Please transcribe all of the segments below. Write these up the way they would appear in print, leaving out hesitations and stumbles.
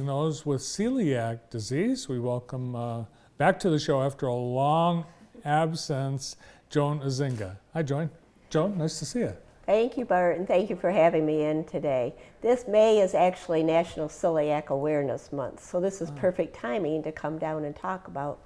Those with celiac disease. We welcome back to the show after a long absence, Joan Azinga. Hi, Joan. Joan, nice to see you. Thank you, Bart, and thank you for having me in today. This May is actually National Celiac Awareness Month, so this is perfect timing to come down and talk about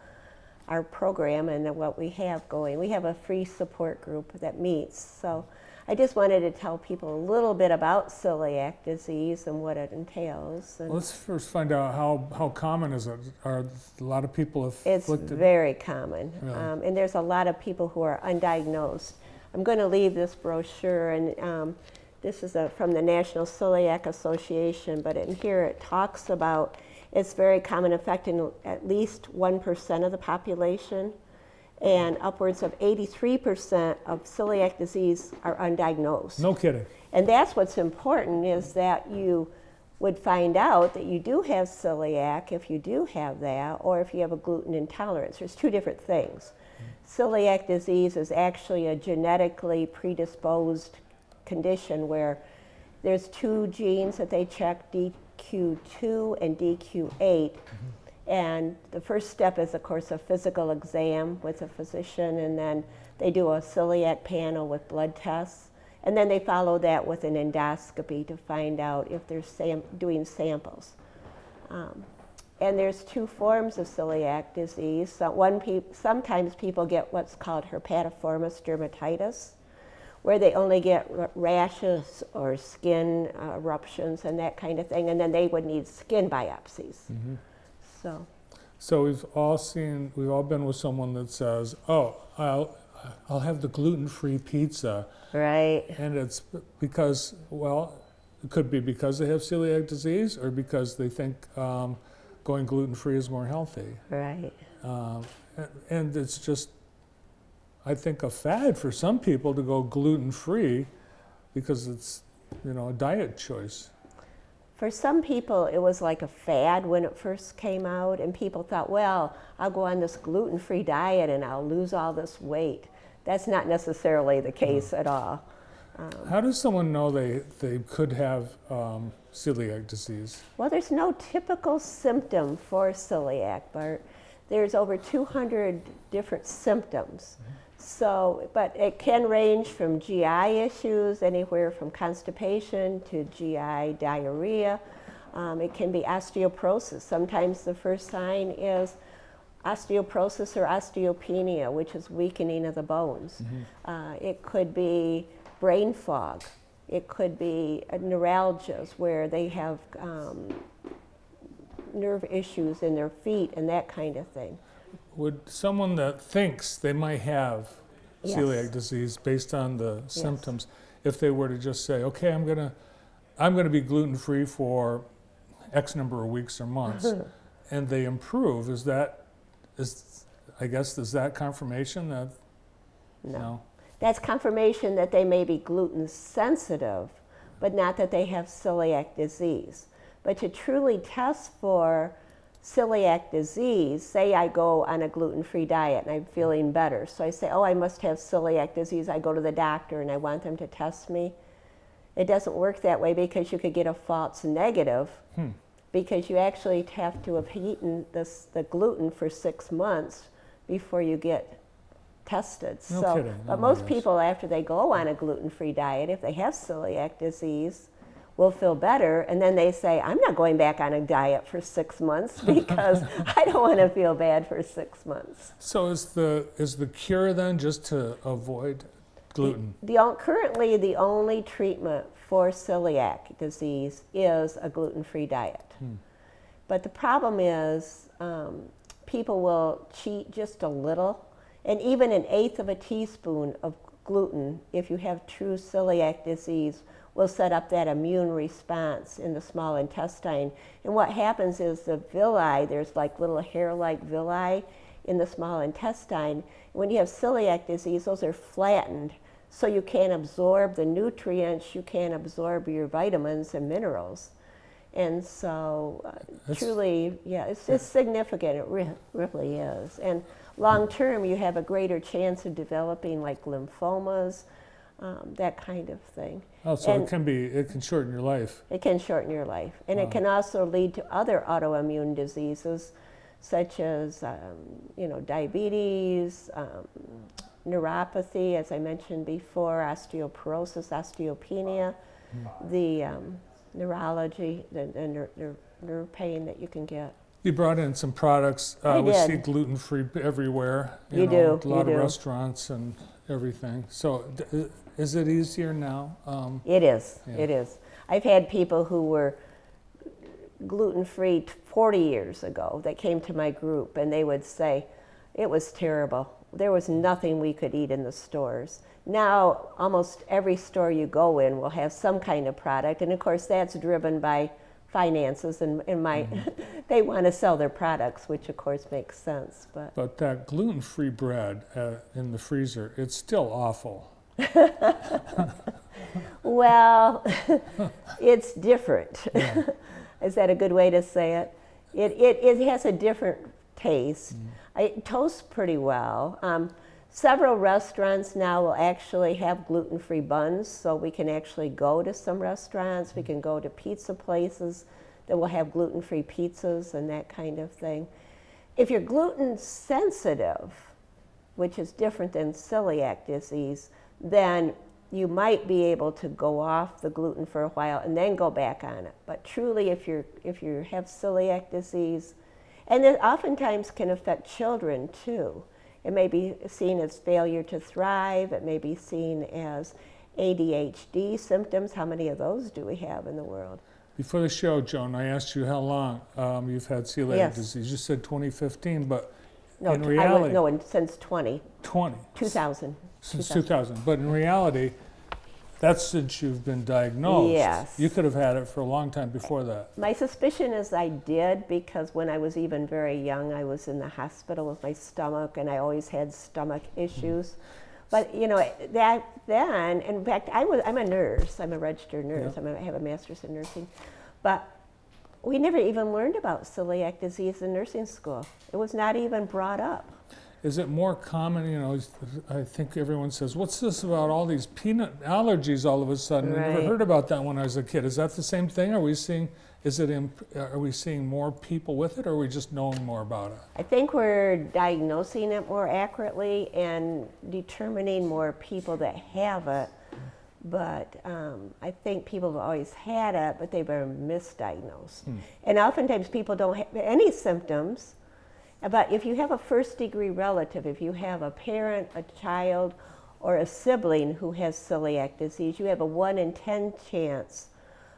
our program and what we have going. We have a free support group that meets, so I just wanted to tell people a little bit about celiac disease and what it entails. And let's first find out how common is it? Are a lot of people afflicted? It's very common, Really? and there's a lot of people who are undiagnosed. I'm going to leave this brochure, and this is from the National Celiac Association, but in here it talks about it's very common, affecting at least 1% of the population, and upwards of 83% of celiac disease are undiagnosed. No kidding. And that's what's important, is that you would find out that you do have celiac if you do have that, or if you have a gluten intolerance. There's two different things. Celiac disease is actually a genetically predisposed condition where there's two genes that they check, DQ2 and DQ8. And the first step is, of course, a physical exam with a physician, and then they do a celiac panel with blood tests. And then they follow that with an endoscopy to find out if they're doing samples. And there's two forms of celiac disease. So sometimes people get what's called herpetiformis dermatitis, where they only get rashes or skin eruptions and that kind of thing, and then they would need skin biopsies. So we've all been with someone that says, "Oh, I'll have the gluten-free pizza." Right. And it's because, well, it could be because they have celiac disease, or because they think going gluten-free is more healthy. Right. And it's just, I think, a fad for some people to go gluten-free because it's, a diet choice. For some people, it was like a fad when it first came out, and people thought, well, I'll go on this gluten-free diet and I'll lose all this weight. That's not necessarily the case at all. How does someone know they could have celiac disease? Well, there's no typical symptom for celiac, Bart. There's over 200 different symptoms. But it can range from GI issues, anywhere from constipation to GI diarrhea. It can be osteoporosis. Sometimes the first sign is osteoporosis or osteopenia, which is weakening of the bones. It could be brain fog. It could be neuralgias, where they have nerve issues in their feet and that kind of thing. Would someone that thinks they might have Yes. celiac disease based on the symptoms, if they were to just say, okay, I'm gonna be gluten-free for X number of weeks or months, and they improve, is that confirmation that? No. That's confirmation that they may be gluten sensitive, but not that they have celiac disease. But to truly test for celiac disease, say I go on a gluten-free diet and I'm feeling better. So I say, oh, I must have celiac disease. I go to the doctor and I want them to test me. It doesn't work that way, because you could get a false negative, because you actually have to have eaten the gluten for 6 months before you get tested. No kidding. But most people, after they go on a gluten-free diet, if they have celiac disease, will feel better, and then they say, I'm not going back on a diet for 6 months because I don't want to feel bad for 6 months. So is the cure then just to avoid gluten? Currently, the only treatment for celiac disease is a gluten-free diet. But the problem is people will cheat just a little, and even an eighth of a teaspoon of gluten, if you have true celiac disease, will set up that immune response in the small intestine. And what happens is the villi, there's like little hair-like villi in the small intestine. When you have celiac disease, those are flattened, so you can't absorb the nutrients, you can't absorb your vitamins and minerals. And so truly, it's significant, it really is. And long term, you have a greater chance of developing like lymphomas, that kind of thing. Oh, so And it can shorten your life. it can shorten your life. And Wow. it can also lead to other autoimmune diseases, such as, diabetes, neuropathy, as I mentioned before, osteoporosis, osteopenia, the neurology, the nerve pain that you can get. You brought in some products. I we did. see gluten-free everywhere. You do, A lot you of do. restaurants and everything. So is it easier now? It is. Yeah. It is. I've had people who were gluten-free 40 years ago that came to my group, and they would say, it was terrible. There was nothing we could eat in the stores. Now, almost every store you go in will have some kind of product, and of course that's driven by finances and they want to sell their products, which of course makes sense. But that gluten-free bread in the freezer, it's still awful. Well, it's different. Yeah. Is that a good way to say it? It has a different taste. It toasts pretty well. Several restaurants now will actually have gluten-free buns, so we can actually go to some restaurants, we can go to pizza places that will have gluten-free pizzas and that kind of thing. If you're gluten sensitive, which is different than celiac disease, then you might be able to go off the gluten for a while and then go back on it. But truly, if you have celiac disease, and it oftentimes can affect children too. It may be seen as failure to thrive. It may be seen as ADHD symptoms. How many of those do we have in the world? Before the show, Joan, I asked you how long you've had celiac Yes. disease. You said 2015, but No, in reality, since 2000. 2000. Since 2000. But in reality, that's since you've been diagnosed. Yes. You could have had it for a long time before that. My suspicion is I did, because when I was even very young, I was in the hospital with my stomach, and I always had stomach issues. But that then, in fact, I'm a nurse. I'm a registered nurse. Yeah. I have a master's in nursing, but we never even learned about celiac disease in nursing school. It was not even brought up. Is it more common? I think everyone says, what's this about all these peanut allergies all of a sudden? I never Right. heard about that when I was a kid. Is that the same thing? Are we seeing more people with it, or are we just knowing more about it? I think we're diagnosing it more accurately and determining more people that have it. But I think people have always had it, but they've been misdiagnosed. And oftentimes people don't have any symptoms. But if you have a first-degree relative, if you have a parent, a child, or a sibling who has celiac disease, you have a 1 in 10 chance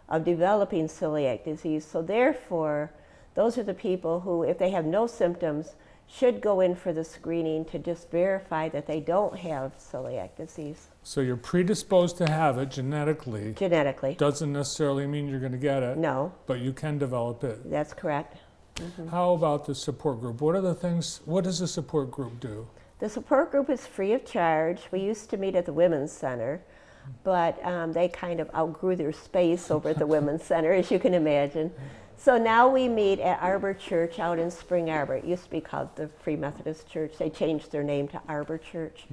of developing celiac disease. So therefore, those are the people who, if they have no symptoms, should go in for the screening to just verify that they don't have celiac disease. So you're predisposed to have it genetically. Genetically. Doesn't necessarily mean you're going to get it, No, but you can develop it. that's correct. How about the support group? What does the support group do? The support group is free of charge. We used to meet at the Women's Center, but they kind of outgrew their space over at the Women's Center, as you can imagine. So now we meet at Arbor Church out in Spring Arbor. It used to be called the Free Methodist Church. They changed their name to Arbor Church.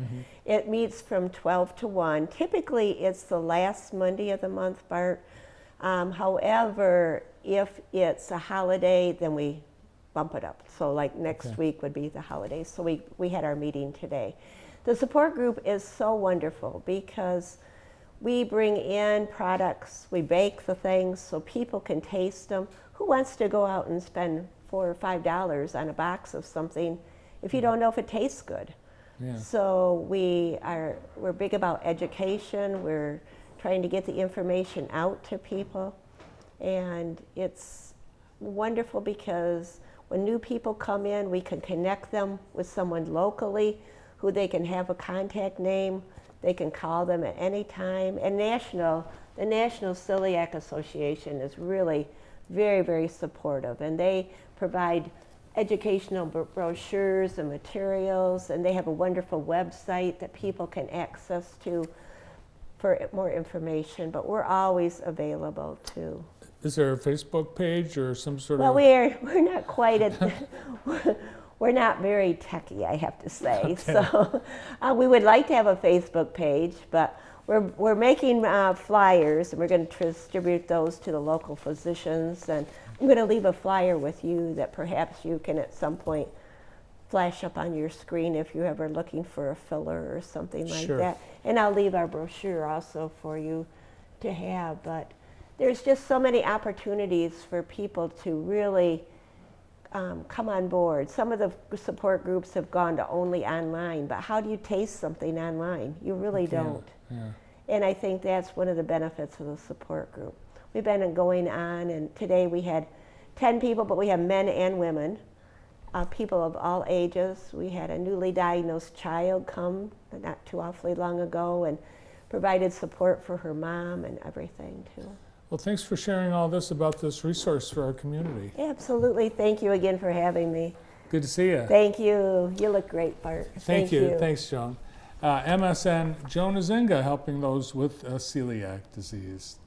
It meets from 12 to 1. Typically, it's the last Monday of the month, Bart. However, if it's a holiday, then we bump it up. So like next week would be the holidays. So we had our meeting today. The support group is so wonderful because we bring in products, we bake the things so people can taste them. Who wants to go out and spend $4 or $5 on a box of something if you don't know if it tastes good? Yeah. So we're big about education. We're trying to get the information out to people. And it's wonderful because when new people come in, we can connect them with someone locally who they can have a contact name. They can call them at any time. And the National Celiac Association is really very, very supportive. And they provide educational brochures and materials, and they have a wonderful website that people can access to for more information. But we're always available too. Is there a Facebook page or some sort Well, of... we're not quite at we're not very techy, I have to say. Okay. So we would like to have a Facebook page, but we're making flyers, and we're going to distribute those to the local physicians. And I'm going to leave a flyer with you that perhaps you can at some point flash up on your screen if you're ever looking for a filler or something like Sure. that. And I'll leave our brochure also for you to have. But there's just so many opportunities for people to really come on board. Some of the support groups have gone to only online, but how do you taste something online? You really don't. Yeah. And I think that's one of the benefits of the support group. We've been going on, and today we had 10 people, but we have men and women, people of all ages. We had a newly diagnosed child come not too awfully long ago and provided support for her mom and everything too. Well, thanks for sharing all this about this resource for our community. Absolutely. Thank you again for having me. Good to see you. Thank you. You look great, Bart. Thank you. Thanks, Joan. MSN Joan Azinga helping those with celiac disease.